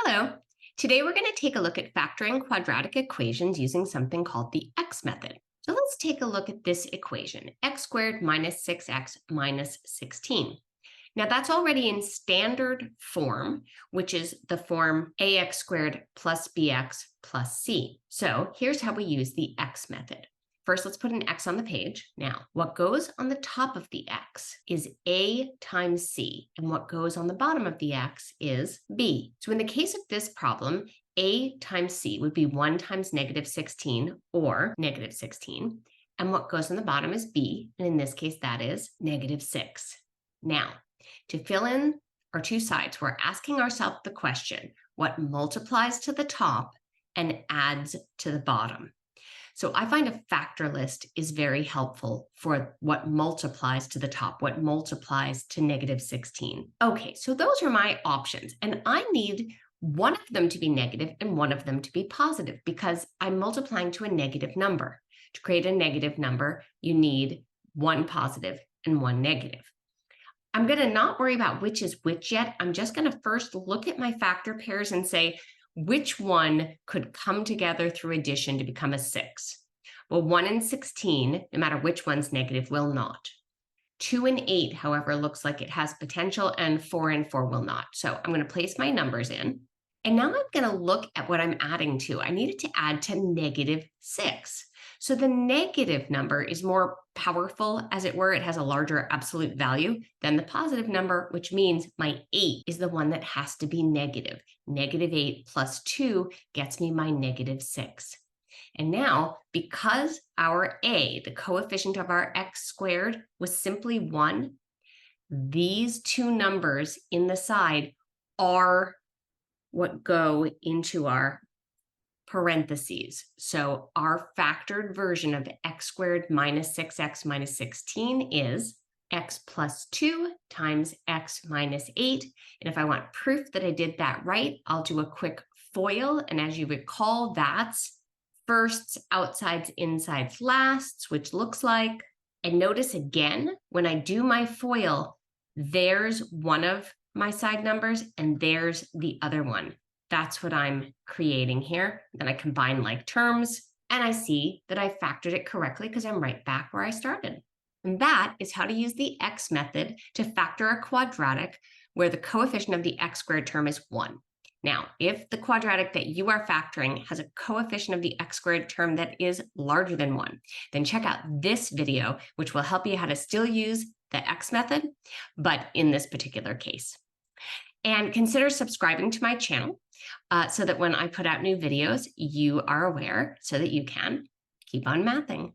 Hello. Today we're going to take a look at factoring quadratic equations using something called the x method. So let's take a look at this equation, x squared minus 6x minus 16. Now that's already in standard form, which is the form ax squared plus bx plus c. So here's how we use the x method. First, let's put an x on the page. Now, what goes on the top of the x is a times c, and what goes on the bottom of the x is b. So in the case of this problem, a times c would be 1 times negative 16 or negative 16, and what goes on the bottom is b, and in this case, that is negative 6. Now, to fill in our two sides, we're asking ourselves the question, what multiplies to the top and adds to the bottom? So I find a factor list is very helpful for what multiplies to the top, what multiplies to negative 16. Okay, so those are my options, and I need one of them to be negative and one of them to be positive because I'm multiplying to a negative number. To create a negative number, you need one positive and one negative. I'm going to not worry about which is which yet. I'm just going to first look at my factor pairs and say, which one could come together through addition to become a 6? Well, 1 and 16, no matter which one's negative, will not. 2 and 8, however, looks like it has potential, and 4 and 4 will not. So I'm going to place my numbers in. And now I'm going to look at what I'm adding to. I need it to add to negative 6. So the negative number is more powerful, as it were. It has a larger absolute value than the positive number, which means my 8 is the one that has to be negative. Negative 8 plus 2 gets me my negative 6. And now, because our a, the coefficient of our x squared, was simply 1, these two numbers in the side are what go into our parentheses. So our factored version of x squared minus 6x minus 16 is x plus 2 times x minus 8. And if I want proof that I did that right, I'll do a quick FOIL. And as you recall, that's firsts, outsides, insides, lasts, which looks like, and notice again, when I do my FOIL, there's one of my side numbers and there's the other one. That's what I'm creating here. Then I combine like terms and I see that I factored it correctly because I'm right back where I started. And that is how to use the x method to factor a quadratic where the coefficient of the x squared term is 1. Now, if the quadratic that you are factoring has a coefficient of the x squared term that is larger than 1, then check out this video, which will help you how to still use the x method, but in this particular case. And consider subscribing to my channel so that when I put out new videos, you are aware so that you can keep on mathing.